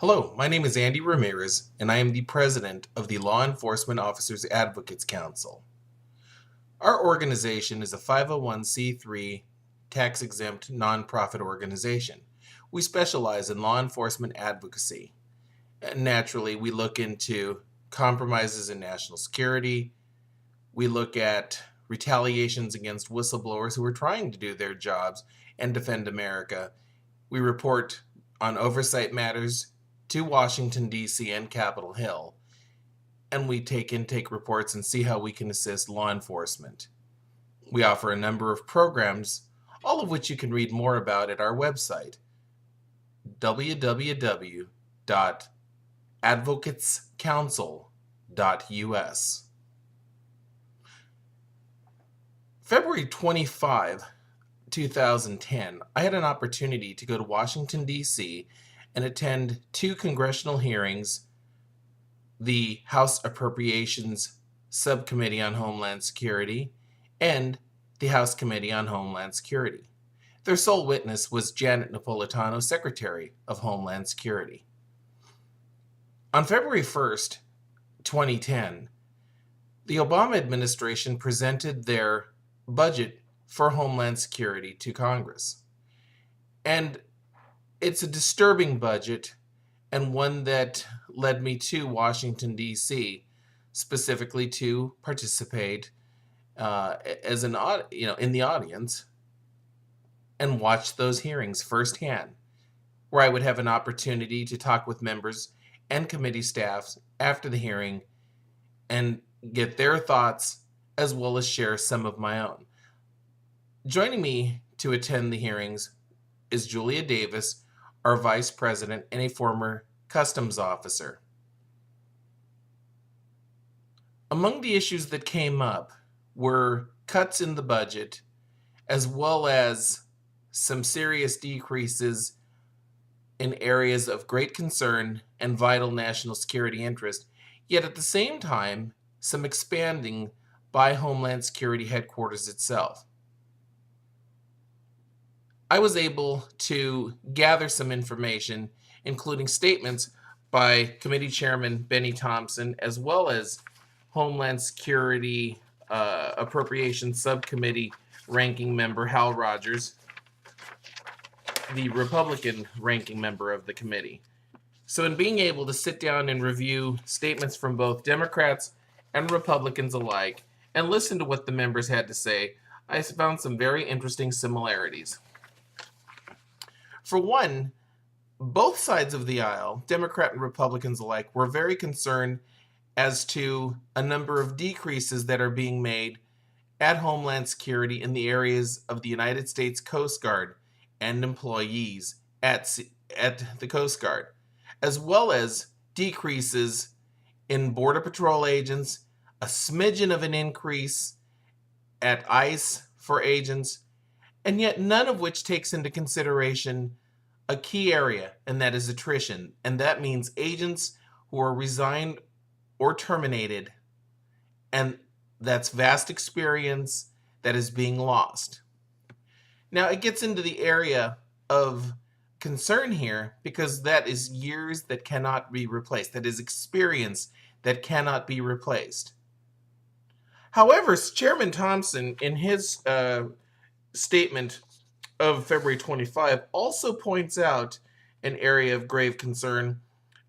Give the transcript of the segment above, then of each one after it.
Hello, my name is Andy Ramirez, and I am the president of the Law Enforcement Officers Advocates Council. Our organization is a 501c3 tax-exempt nonprofit organization. We specialize in law enforcement advocacy. And naturally, we look into compromises in national security. We look at retaliations against whistleblowers who are trying to do their jobs and defend America. We report on oversight matters to Washington, D.C. and Capitol Hill, and we take intake reports and see how we can assist law enforcement. We offer a number of programs, all of which you can read more about at our website, www.advocatescouncil.us. February 25, 2010, I had an opportunity to go to Washington, D.C. and attend two congressional hearings, the House Appropriations Subcommittee on Homeland Security and the House Committee on Homeland Security. Their sole witness was Janet Napolitano, Secretary of Homeland Security. On February 1st, 2010, the Obama administration presented their budget for Homeland Security to Congress. And it's a disturbing budget, and one that led me to Washington, D.C., specifically to participate as in the audience and watch those hearings firsthand, where I would have an opportunity to talk with members and committee staffs after the hearing and get their thoughts as well as share some of my own. Joining me to attend the hearings is Julia Davis, our vice president and a former customs officer. Among the issues that came up were cuts in the budget, as well as some serious decreases in areas of great concern and vital national security interest, yet at the same time, some expanding by Homeland Security headquarters itself. I was able to gather some information, including statements by Committee Chairman Benny Thompson, as well as Homeland Security Appropriations Subcommittee Ranking Member Hal Rogers, the Republican ranking member of the committee. So in being able to sit down and review statements from both Democrats and Republicans alike and listen to what the members had to say, I found some very interesting similarities. For one, both sides of the aisle, Democrat and Republicans alike, were very concerned as to a number of decreases that are being made at Homeland Security in the areas of the United States Coast Guard and employees at the Coast Guard, as well as decreases in Border Patrol agents, a smidgen of an increase at ICE for agents, and yet none of which takes into consideration a key area, and that is attrition. And that means agents who are resigned or terminated, and that's vast experience that is being lost. Now, it gets into the area of concern here because that is years that cannot be replaced. That is experience that cannot be replaced. However, Chairman Thompson, in his statement of February 25, also points out an area of grave concern,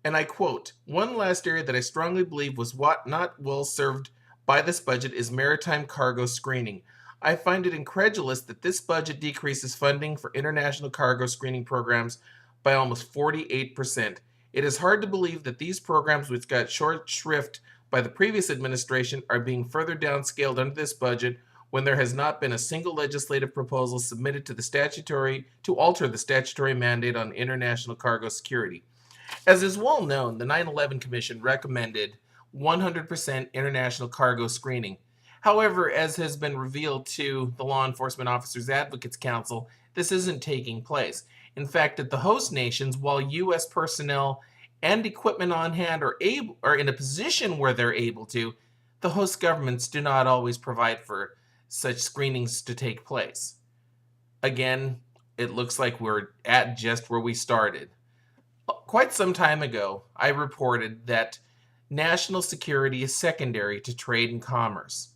and I quote, "One last area that I strongly believe was not well served by this budget is maritime cargo screening. I find it incredulous that this budget decreases funding for international cargo screening programs by almost 48%. It is hard to believe that these programs, which got short shrift by the previous administration, are being further downscaled under this budget when there has not been a single legislative proposal submitted to alter the statutory mandate on international cargo security. As is well known, the 9/11 Commission recommended 100% international cargo screening. However, as has been revealed to the Law Enforcement Officers Advocates Council, this isn't taking place. In fact, at the host nations, while U.S. personnel and equipment on hand are in a position where they're able to, the host governments do not always provide for such screenings to take place. Again, it looks like we're at just where we started. Quite some time ago, I reported that national security is secondary to trade and commerce.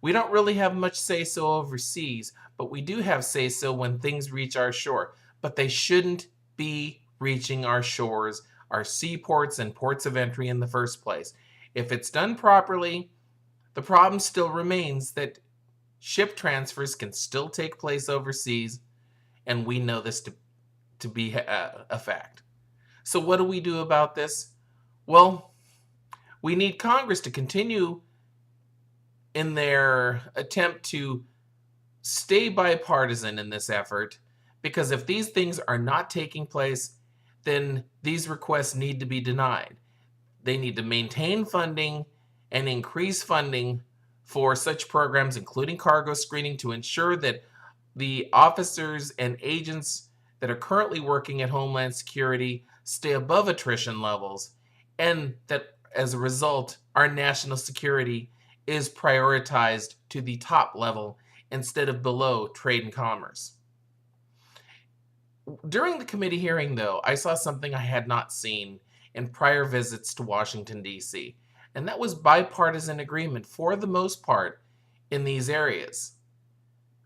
We don't really have much say-so overseas, but we do have say-so when things reach our shore. But they shouldn't be reaching our shores, our seaports and ports of entry in the first place. If it's done properly, the problem still remains that ship transfers can still take place overseas, and we know this to be a fact. So what do we do about this? Well, we need Congress to continue in their attempt to stay bipartisan in this effort, because if these things are not taking place, then these requests need to be denied. They need to maintain funding and increase funding for such programs, including cargo screening, to ensure that the officers and agents that are currently working at Homeland Security stay above attrition levels, and that as a result, our national security is prioritized to the top level instead of below trade and commerce. During the committee hearing, though, I saw something I had not seen in prior visits to Washington, D.C., and that was bipartisan agreement for the most part in these areas.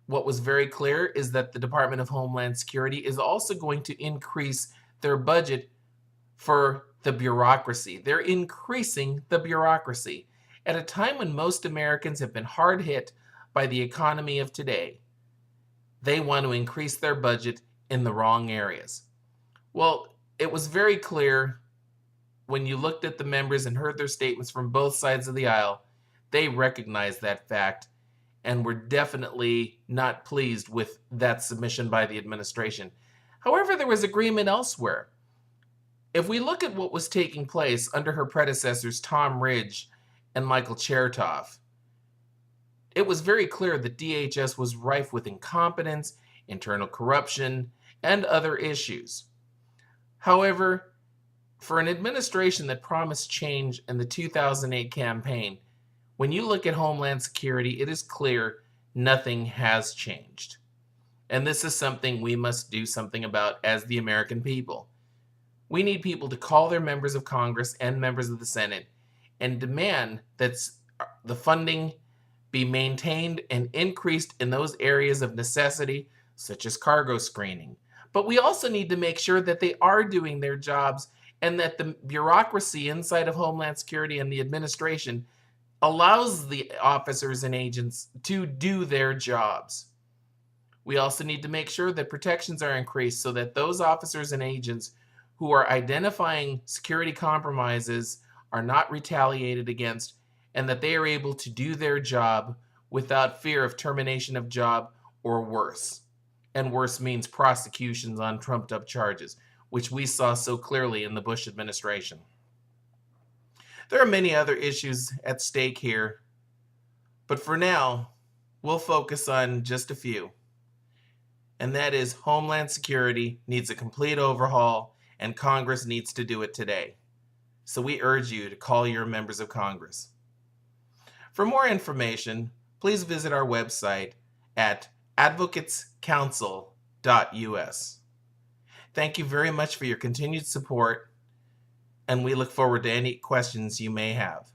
What was very clear is that the Department of Homeland Security is also going to increase their budget for the bureaucracy. They're increasing the bureaucracy at a time when most Americans have been hard hit by the economy of today. They want to increase their budget in the wrong areas. Well, it was very clear when you looked at the members and heard their statements from both sides of the aisle. They recognized that fact and were definitely not pleased with that submission by the administration. However, there was agreement elsewhere. If we look at what was taking place under her predecessors, Tom Ridge and Michael Chertoff, it was very clear that DHS was rife with incompetence, internal corruption, and other issues. However, for an administration that promised change in the 2008 campaign, when you look at Homeland Security, it is clear nothing has changed. And this is something we must do something about as the American people. We need people to call their members of Congress and members of the Senate and demand that the funding be maintained and increased in those areas of necessity, such as cargo screening. But we also need to make sure that they are doing their jobs and that the bureaucracy inside of Homeland Security and the administration allows the officers and agents to do their jobs. We also need to make sure that protections are increased so that those officers and agents who are identifying security compromises are not retaliated against, and that they are able to do their job without fear of termination of job or worse. And worse means prosecutions on trumped-up charges, which we saw so clearly in the Bush administration. There are many other issues at stake here, but for now, we'll focus on just a few. And that is Homeland Security needs a complete overhaul, and Congress needs to do it today. So we urge you to call your members of Congress. For more information, please visit our website at advocatescouncil.us. Thank you very much for your continued support, and we look forward to any questions you may have.